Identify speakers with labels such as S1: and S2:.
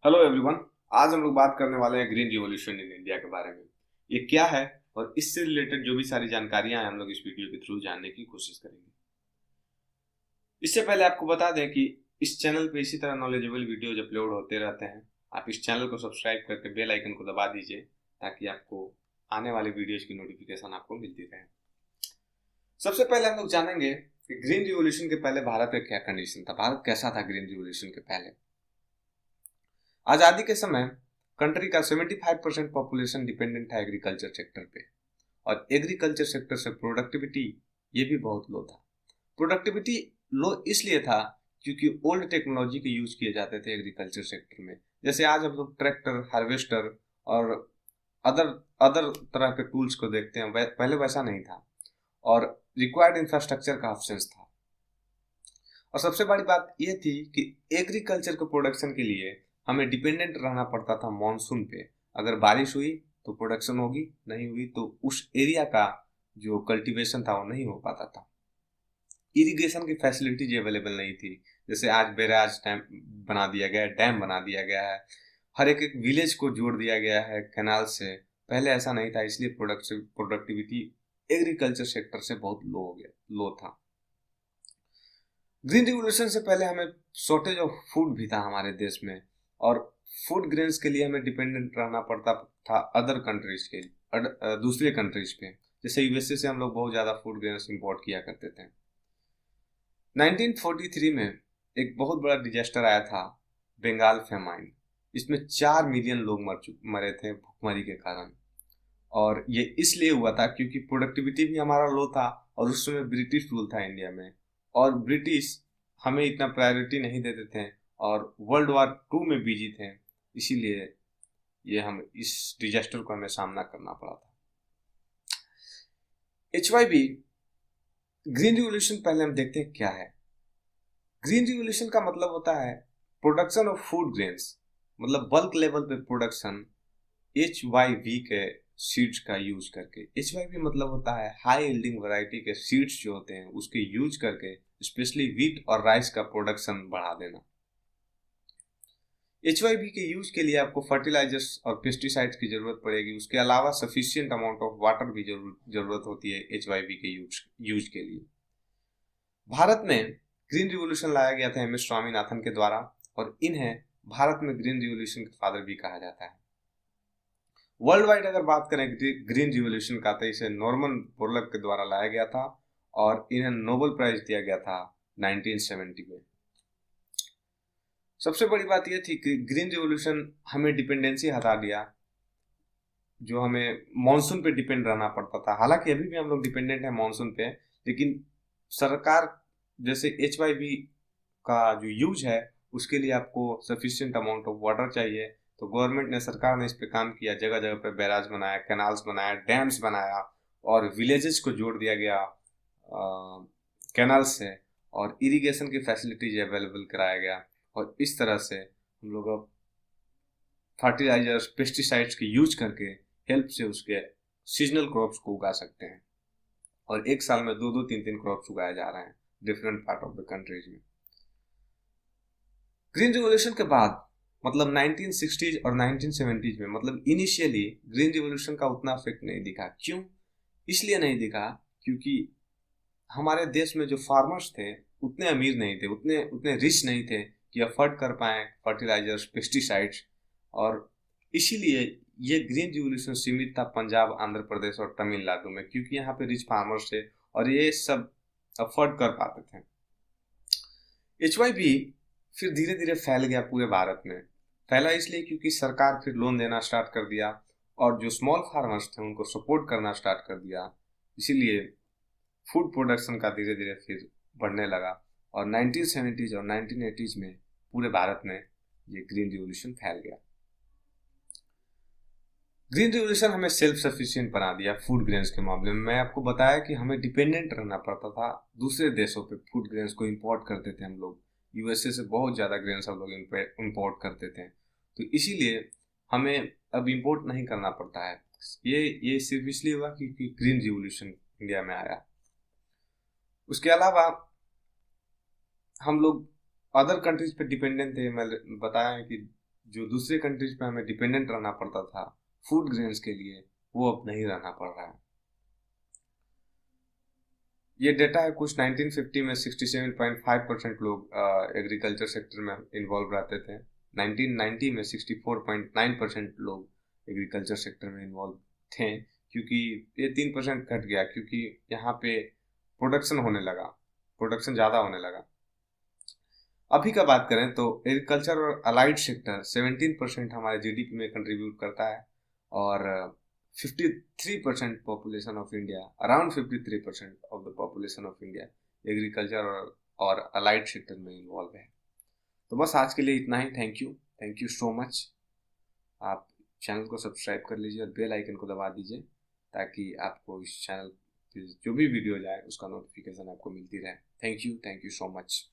S1: Hello everyone. आज हम लोग बात करने वाले हैं ग्रीन रिवॉल्यूशन इन इंडिया के बारे में। ये क्या है और इससे रिलेटेड जो भी सारी जानकारियां हैं हम लोग इस वीडियो के थ्रू जानने की कोशिश करेंगे। इससे पहले आपको बता दें कि इस चैनल पे इसी तरह नॉलेजेबल वीडियोज अपलोड होते रहते हैं। आप इस चैनल को सब्सक्राइब करके बेल आइकन को दबा दीजिए ताकि आपको आने वाले वीडियोज की नोटिफिकेशन आपको मिलती रहे। सबसे पहले हम लोग जानेंगे कि ग्रीन रिवॉल्यूशन के पहले भारत में क्या कंडीशन था, भारत कैसा था ग्रीन रिवॉल्यूशन के पहले। आजादी के समय कंट्री का 75% पॉपुलेशन डिपेंडेंट था एग्रीकल्चर सेक्टर पे, और एग्रीकल्चर सेक्टर से प्रोडक्टिविटी ये भी बहुत लो था। प्रोडक्टिविटी लो इसलिए था क्योंकि ओल्ड टेक्नोलॉजी के यूज किए जाते थे एग्रीकल्चर सेक्टर में। जैसे आज हम लोग ट्रैक्टर, हार्वेस्टर और अदर अदर तरह के टूल्स को देखते हैं, पहले वैसा नहीं था और रिक्वायर्ड इंफ्रास्ट्रक्चर का ऑप्शंस था। और सबसे बड़ी बात यह थी कि एग्रीकल्चर के प्रोडक्शन के लिए हमें डिपेंडेंट रहना पड़ता था मॉनसून पे। अगर बारिश हुई तो प्रोडक्शन होगी, नहीं हुई तो उस एरिया का जो कल्टीवेशन था वो नहीं हो पाता था। इरिगेशन की फैसिलिटीज अवेलेबल नहीं थी। जैसे आज बैराज डैम बना दिया गया है, डैम बना दिया गया है, हर एक एक विलेज को जोड़ दिया गया है कैनाल से। पहले ऐसा नहीं था, इसलिए प्रोडक्टिविटी एग्रीकल्चर सेक्टर से बहुत लो था। ग्रीन रिवोल्यूशन से पहले हमें शॉर्टेज ऑफ फूड भी था हमारे देश में, और फूड ग्रेन्स के लिए हमें डिपेंडेंट रहना पड़ता था अदर कंट्रीज के दूसरे कंट्रीज पे। जैसे यूएसए से हम लोग बहुत ज़्यादा फूड ग्रेन्स इंपोर्ट किया करते थे। 1943 में एक बहुत बड़ा डिजास्टर आया था, बंगाल फेमाइन। इसमें 4 मिलियन लोग मरे थे भुखमरी के कारण। और ये इसलिए हुआ था क्योंकि प्रोडक्टिविटी भी हमारा लो था, और उस समय ब्रिटिश रूल था इंडिया में, और ब्रिटिश हमें इतना प्रायोरिटी नहीं देते थे और वर्ल्ड वार टू में बिजी थे। इसीलिए ये हम इस डिजास्टर को हमें सामना करना पड़ा था। HYV ग्रीन रिवोल्यूशन पहले हम देखते हैं क्या है। ग्रीन रिवोल्यूशन का मतलब होता है प्रोडक्शन ऑफ फूड ग्रेन्स, मतलब बल्क लेवल पे प्रोडक्शन HYV के सीड्स का यूज करके। HYV मतलब होता है हाई यील्डिंग वैरायटी के सीड्स जो होते हैं उसके यूज करके स्पेशली व्हीट और राइस का प्रोडक्शन बढ़ा देना। HYV के यूज के लिए आपको फर्टिलाइजर्स और पेस्टिसाइड्स की जरूरत पड़ेगी। उसके अलावा सफिशियंट अमाउंट ऑफ वाटर भी जरूरत होती है HYV के यूज के लिए। भारत में ग्रीन रिवोल्यूशन लाया गया था MS स्वामीनाथन के द्वारा, और इन्हें भारत में ग्रीन रिवोल्यूशन के फादर भी कहा जाता है। वर्ल्ड वाइड अगर बात करें ग्रीन रिवोल्यूशन का, तो इसे नॉर्मन बोरलग के द्वारा लाया गया था और इन्हें नोबेल प्राइज दिया गया था 1970 में। सबसे बड़ी बात यह थी कि ग्रीन रिवोल्यूशन हमें डिपेंडेंसी हटा दिया, जो हमें मानसून पे डिपेंड रहना पड़ता था। हालांकि अभी भी हम लोग डिपेंडेंट हैं मानसून पे, लेकिन सरकार जैसे HYV का जो यूज है उसके लिए आपको सफिशिएंट अमाउंट ऑफ वाटर चाहिए, तो गवर्नमेंट ने, सरकार ने इस पे काम किया। जगह जगह पे बैराज बनाया, कैनाल्स बनाया, डैम्स बनाया, और विलेजेस को जोड़ दिया गया कैनाल से, और इरिगेशन की फैसिलिटीज अवेलेबल कराया गया। और इस तरह से हम लोग अब फर्टिलाइजर्स, पेस्टिसाइड्स के यूज करके हेल्प से उसके सीजनल क्रॉप्स को उगा सकते हैं, और एक साल में दो दो तीन तीन क्रॉप्स उगाए जा रहे हैं different part of the countries में। ग्रीन रिवोल्यूशन के बाद मतलब 1960s और 1970s में, मतलब इनिशियली ग्रीन रिवोल्यूशन का उतना इफेक्ट नहीं दिखा। क्यों? इसलिए नहीं दिखा क्योंकि हमारे देश में जो फार्मर्स थे उतने अमीर नहीं थे, उतने उतने रिच नहीं थे कि अफोर्ड कर पाए फर्टिलाइजर्स, पेस्टिसाइड्स। और इसीलिए ये ग्रीन रिवोल्यूशन सीमित था पंजाब, आंध्र प्रदेश और तमिलनाडु में, क्योंकि यहाँ पे रिच फार्मर्स थे और ये सब अफोर्ड कर पाते थे। HYV फिर धीरे धीरे फैल गया पूरे भारत में। फैला इसलिए क्योंकि सरकार फिर लोन देना स्टार्ट कर दिया, और जो स्मॉल फार्मर्स थे उनको सपोर्ट करना स्टार्ट कर दिया। इसीलिए फूड प्रोडक्शन का धीरे धीरे फिर बढ़ने लगा, और 1970s और 1980s में पूरे भारत में ये ग्रीन रिवोल्यूशन फैल गया। ग्रीन रिवोल्यूशन हमें सेल्फ सफिशिएंट बना दिया फूड ग्रेन्स के मामले में। मैं आपको बताया कि हमें डिपेंडेंट रहना पड़ता था दूसरे देशों पे, फूड ग्रेन्स को इंपोर्ट करते थे हम लोग। यूएसए से बहुत ज़्यादा ग्रेन्स हम लोग इंपोर्ट करते थे, तो इसीलिए हमें अब इंपोर्ट नहीं करना पड़ता है। ये सिर्फ इसलिए हुआ क्योंकि ग्रीन रिवोल्यूशन इंडिया में आया। उसके अलावा हम लोग अदर कंट्रीज पे डिपेंडेंट थे। मैं बताया है कि जो दूसरे कंट्रीज पे हमें डिपेंडेंट रहना पड़ता था फूड ग्रेन्स के लिए, वो अब नहीं रहना पड़ रहा है। ये डेटा है कुछ 1950 में 67.5% लोग एग्रीकल्चर सेक्टर में इन्वॉल्व रहते थे। 1990 में 64.9% लोग एग्रीकल्चर सेक्टर में इन्वॉल्व थे, क्योंकि ये 3% घट गया, क्योंकि यहाँ पे प्रोडक्शन होने लगा, प्रोडक्शन ज़्यादा होने लगा। अभी का बात करें तो एग्रीकल्चर और अलाइड सेक्टर 17% हमारे जीडीपी में कंट्रीब्यूट करता है, और 53% population of India, around 53% of the population of India agriculture और अलाइड सेक्टर में इन्वॉल्व है। तो बस आज के लिए इतना ही। Thank you so much. आप चैनल को सब्सक्राइब कर लीजिए और बेल आइकन को दबा दीजिए, ताकि आपको इस चैनल पे जो भी वीडियो जाए उसका नोटिफिकेशन आपको मिलती रहे। Thank you so much.